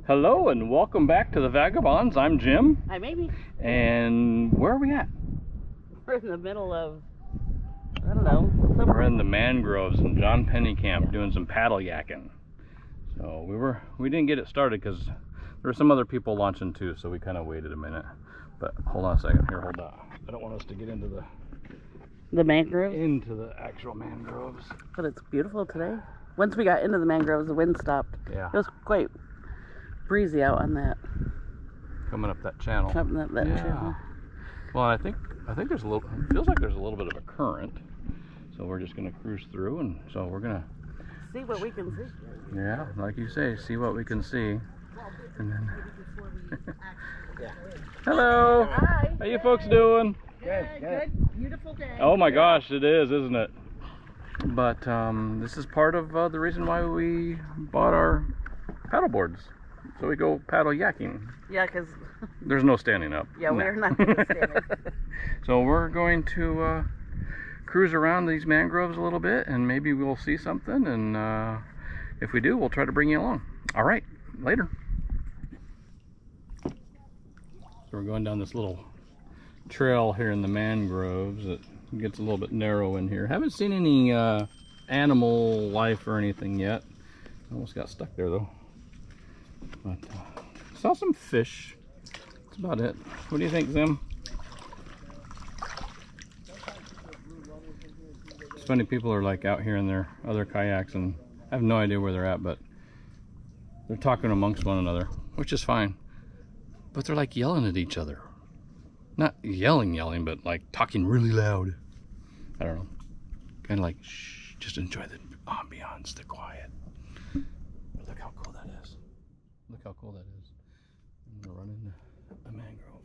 Hello and welcome back to the Vagabonds. I'm Jim. I'm Amy. And where are we at? We're in the middle of, I don't know. Somewhere. We're in the Mangroves in John Pennekamp doing some paddle yaking. So we didn't get it started because there were some other people launching too, so we kind of waited a minute. But hold on a second. Here, hold on. I don't want us to get into the mangroves? Into the actual mangroves. But it's beautiful today. Once we got into the mangroves, the wind stopped. Yeah. It was quite breezy out on that. Coming up that channel. Coming up that channel. Well, I think there's a little. It feels like there's a little bit of a current. So we're just gonna cruise through, and so we're gonna see what we can see. Yeah, like you say, see what we can see, and then. Hello. Hi. How you folks doing? Good. Beautiful day. Oh my gosh, it is, isn't it? But this is part of the reason why we bought our paddleboards. So we go paddle yaking. Yeah, because there's no standing up. Yeah, we're not going to stand it. So we're going to cruise around these mangroves a little bit, and maybe we'll see something, and if we do, we'll try to bring you along. All right, later. So we're going down this little trail here in the mangroves. It gets a little bit narrow in here. Haven't seen any animal life or anything yet. Almost got stuck there though. But saw some fish. That's about it. What do you think, Zim? It's funny, people are like out here in their other kayaks, and I have no idea where they're at, but they're talking amongst one another, which is fine. But they're like yelling at each other. Not yelling, but like talking really loud. I don't know. Kind of like, shh, just enjoy the ambiance, the quiet. But look how cool that is. Look how cool that is. I'm gonna run into a mangrove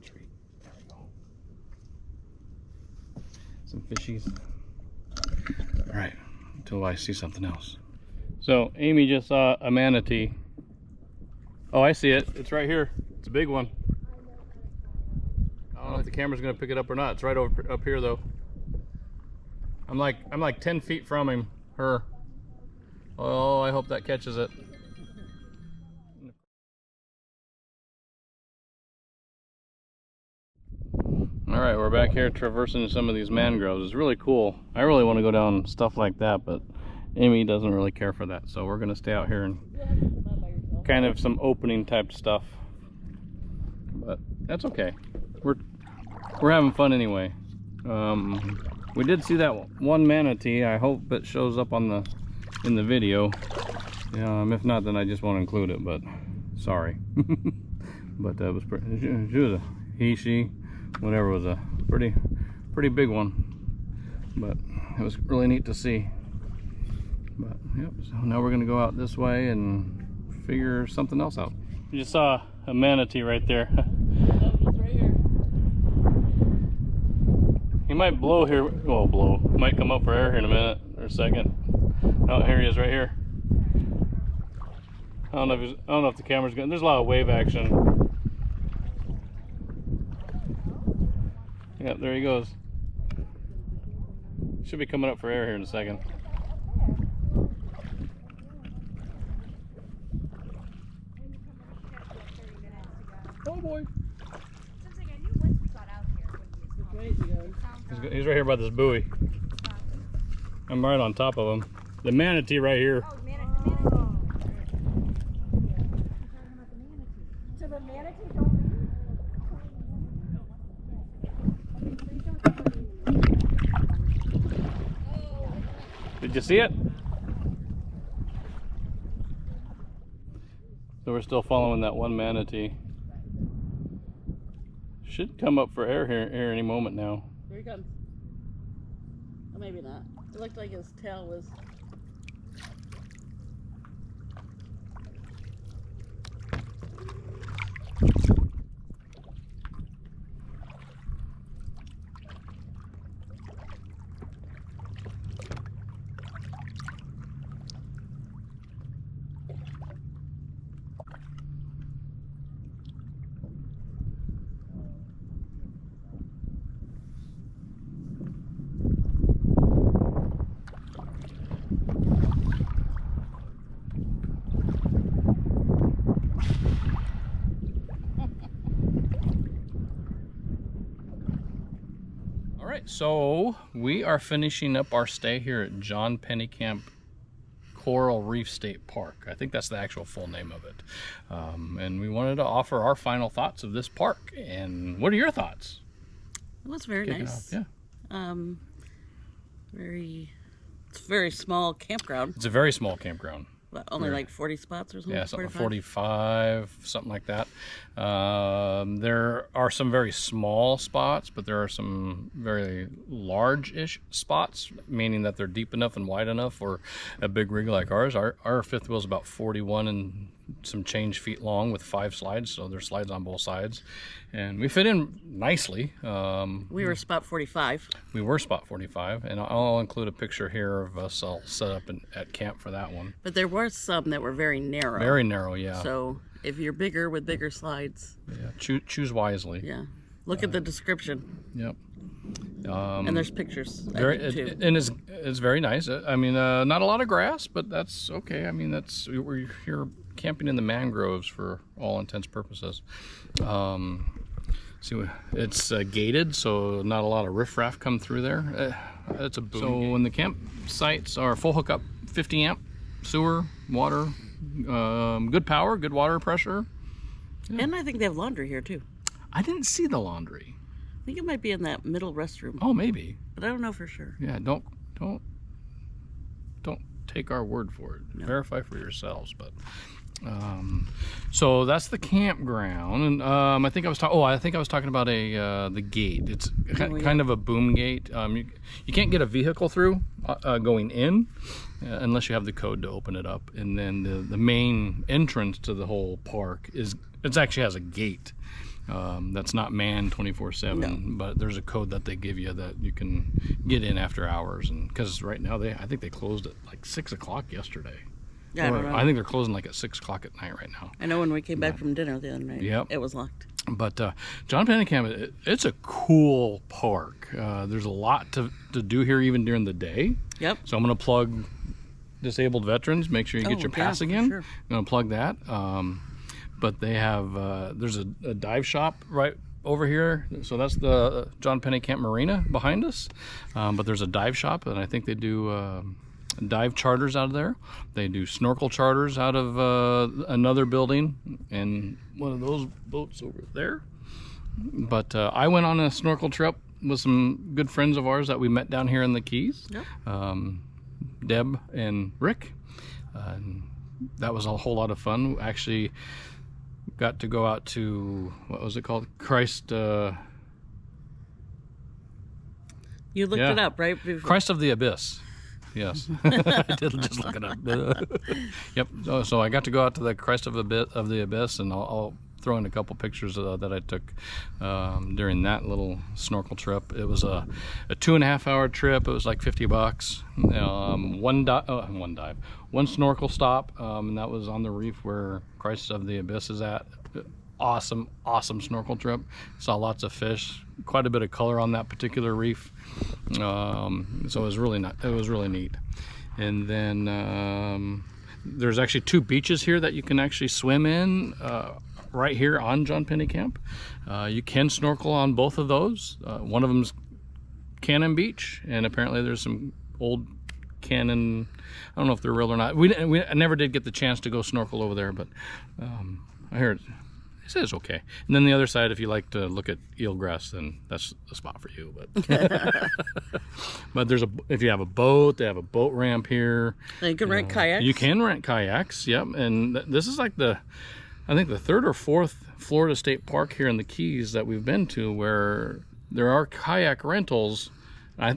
tree. There we go. Some fishies. All right, until I see something else. So Amy just saw a manatee. Oh, I see it. It's right here. It's a big one. I don't know if the camera's gonna pick it up or not. It's right over up here though. I'm like 10 feet from her. Oh, I hope that catches it. All right, we're back here traversing some of these mangroves. It's really cool. I really want to go down stuff like that, but Amy doesn't really care for that. So we're gonna stay out here and kind of some opening type stuff. But that's okay. We're having fun anyway. We did see that one manatee. I hope it shows up on in the video. If not, then I just won't include it. But sorry. But that was pretty. She was she, whatever, was a pretty big one. But it was really neat to see. But yep. So now we're gonna go out this way and figure something else out. You just saw a manatee right there. He might blow here. Well, blow. Might come up for air here in a minute or a second. Oh, here he is, right here. I don't know if the camera's going. There's a lot of wave action. Yep, there he goes. Should be coming up for air here in a second. Oh boy. He's right here by this buoy. I'm right on top of him. The manatee right here. Oh, manatee. So the manatee don't leave? Did you see it? So we're still following that one manatee. Should come up for air here any moment now. Here he comes. Or maybe not. It looked like his tail was. So we are finishing up our stay here at John Pennekamp Coral Reef State Park. I think that's the actual full name of it. And we wanted to offer our final thoughts of this park. And what are your thoughts? It was very nice. Yeah. It's a very small campground. It's a very small campground. But only like 40 spots or something? Yeah, something 45, something like that. There are some very small spots, but there are some very large-ish spots, meaning that they're deep enough and wide enough for a big rig like ours. Our fifth wheel is about 41 and some change feet long with 5 slides, so there's slides on both sides. And we fit in nicely. We were spot 45. We were spot 45, and I'll include a picture here of us all set up at camp for that one. But there were some that were very narrow. Very narrow, yeah. So if you're bigger with bigger slides. Yeah, choose wisely. Yeah. Look at the description. Yep. And there's pictures. And it's very nice. I mean, not a lot of grass, but that's okay. I mean, we're here camping in the mangroves for all intents purposes. See, it's gated, so not a lot of riffraff come through there. It's a boom. So when the campsites are full hookup, 50 amp sewer, water, good power, good water pressure. Yeah. And I think they have laundry here too. I didn't see the laundry. I think it might be in that middle restroom. Oh, maybe. But I don't know for sure. Yeah, don't take our word for it. No. Verify for yourselves. But so that's the campground, and I think I was talking about the gate. It's kind of a boom gate. You can't get a vehicle through going in unless you have the code to open it up. And then the main entrance to the whole park actually has a gate. That's not manned 24/7, but there's a code that they give you that you can get in after hours. And because right now I think they closed at like 6 o'clock yesterday. Yeah, I don't know. I think they're closing like at 6 o'clock at night right now. I know when we came back from dinner the other night, it was locked. But John Pennekamp, it's a cool park. There's a lot to do here even during the day. Yep. So I'm going to plug disabled veterans. Make sure you get your pass again. Sure. I'm going to plug that. But they have, there's a dive shop right over here. So that's the John Pennekamp Marina behind us. But there's a dive shop, and I think they do dive charters out of there. They do snorkel charters out of another building and one of those boats over there. But I went on a snorkel trip with some good friends of ours that we met down here in the Keys. Yep. Deb and Rick. That was a whole lot of fun. We actually got to go out to, what was it called? Christ. You looked it up, right? Christ of the Abyss. Yes. I did just look it up. Yep. So I got to go out to the Christ of the Abyss, and I'll throw in a couple pictures that I took during that little snorkel trip. It was a 2.5 hour trip. It was like $50. One snorkel stop, and that was on the reef where Christ of the Abyss is at. Awesome snorkel trip. Saw lots of fish, quite a bit of color on that particular reef. So it was really neat. And then there's actually 2 beaches here that you can actually swim in right here on John Pennekamp. You can snorkel on both of those. One of them's Cannon Beach, and apparently there's some old Cannon, I don't know if they're real or not. I never did get the chance to go snorkel over there, but I heard it says okay. And then the other side, if you like to look at eelgrass, then that's the spot for you. But but if you have a boat, they have a boat ramp here. And you can rent kayaks. You can rent kayaks. Yep. And this is like I think the 3rd or 4th Florida State Park here in the Keys that we've been to where there are kayak rentals.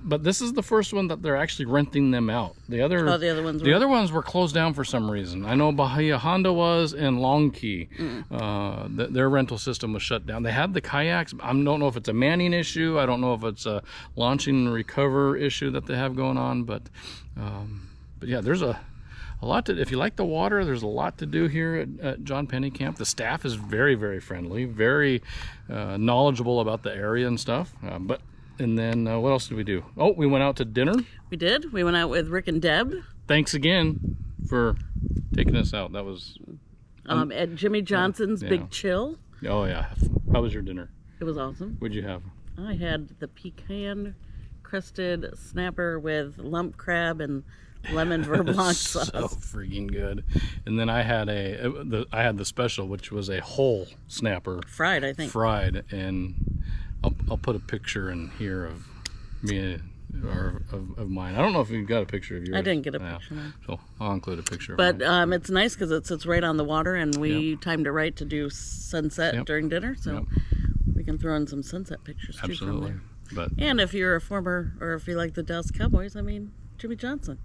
But this is the first one that they're actually renting them out. The other ones were closed down for some reason. I know Bahia Honda was, and Long Key. Their rental system was shut down. They had the kayaks. I don't know if it's a manning issue. I don't know if it's a launching and recover issue that they have going on. But yeah, there's a lot to. If you like the water, there's a lot to do here at John Pennekamp. The staff is very, very friendly, very knowledgeable about the area and stuff. And then what else did we do? Oh, we went out to dinner. We did. We went out with Rick and Deb. Thanks again for taking us out. That was at Jimmy Johnson's Big Chill. Oh yeah. How was your dinner? It was awesome. What'd you have? I had the pecan crusted snapper with lump crab and lemon vermouth sauce. So freaking good. And then I had the special, which was a whole snapper, Fried, I think. fried, and I'll put a picture in here of me or of mine. I don't know if you've got a picture of yours. I didn't get a picture. No. So I'll include a picture. But of mine. it's nice because it sits right on the water, and we timed it right to do sunset during dinner, so we can throw in some sunset pictures too from there. But And if you're a former, or if you like the Dallas Cowboys, I mean, Jimmy Johnson,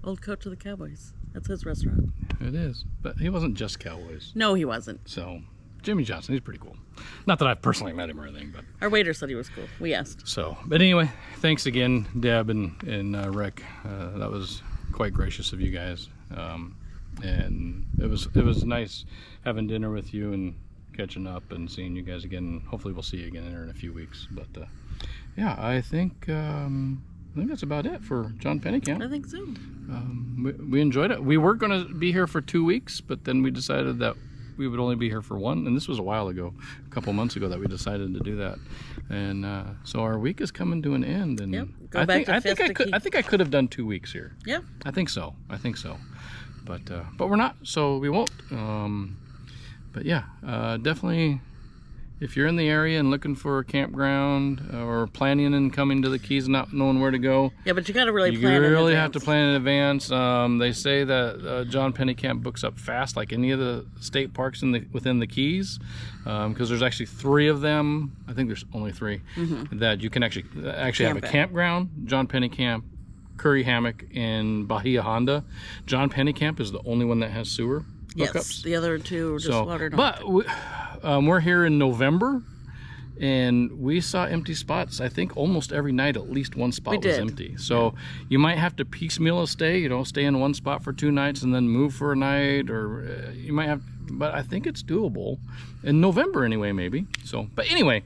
old coach of the Cowboys. That's his restaurant. it is. But he wasn't just Cowboys. No, he wasn't. So Jimmy Johnson, he's pretty cool. Not that I've personally met him or anything, but Our waiter said he was cool. We asked. so. But anyway, thanks again, Deb and Rick. That was quite gracious of you guys. And it was nice having dinner with you and catching up and seeing you guys again. Hopefully we'll see you again in a few weeks. But yeah, I think that's about it for John Pennekamp. I think so. We enjoyed it. We were going to be here for 2 weeks, but then we decided that we would only be here for one. And this was a while ago, a couple months ago, that we decided to do that. And so our week is coming to an end. And Yep. I think I could have done 2 weeks here. Yeah. I think so. But we're not, so we won't. But yeah, definitely. If you're in the area and looking for a campground or planning and coming to the Keys, not knowing where to go, Yeah, but you got to really plan you in really advance. have to plan in advance. They say that John Pennekamp books up fast, like any of the state parks within the Keys, because there's actually 3 of them. I think there's only 3 that you can actually have a Camp at. campground. John Pennekamp, Curry Hammock, and Bahia Honda. John Pennekamp is the only one that has sewer Yes, hookups. the other 2 are just watered on. But we're here in November, and we saw empty spots. I think almost every night, at least one spot was empty. So you might have to piecemeal a stay. You know, stay in one spot for 2 nights and then move for a night, or you might have. But I think it's doable in November anyway, maybe. So, but anyway,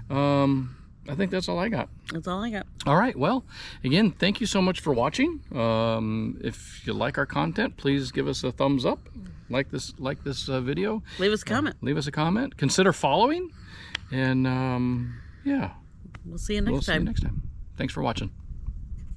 I think that's all I got. That's all I got. All right. Well, again, thank you so much for watching. If you like our content, please give us a thumbs up. Like this video. Leave us a comment. Leave us a comment. Consider following. And yeah. We'll see you next We'll see you time. next time. Thanks for watching.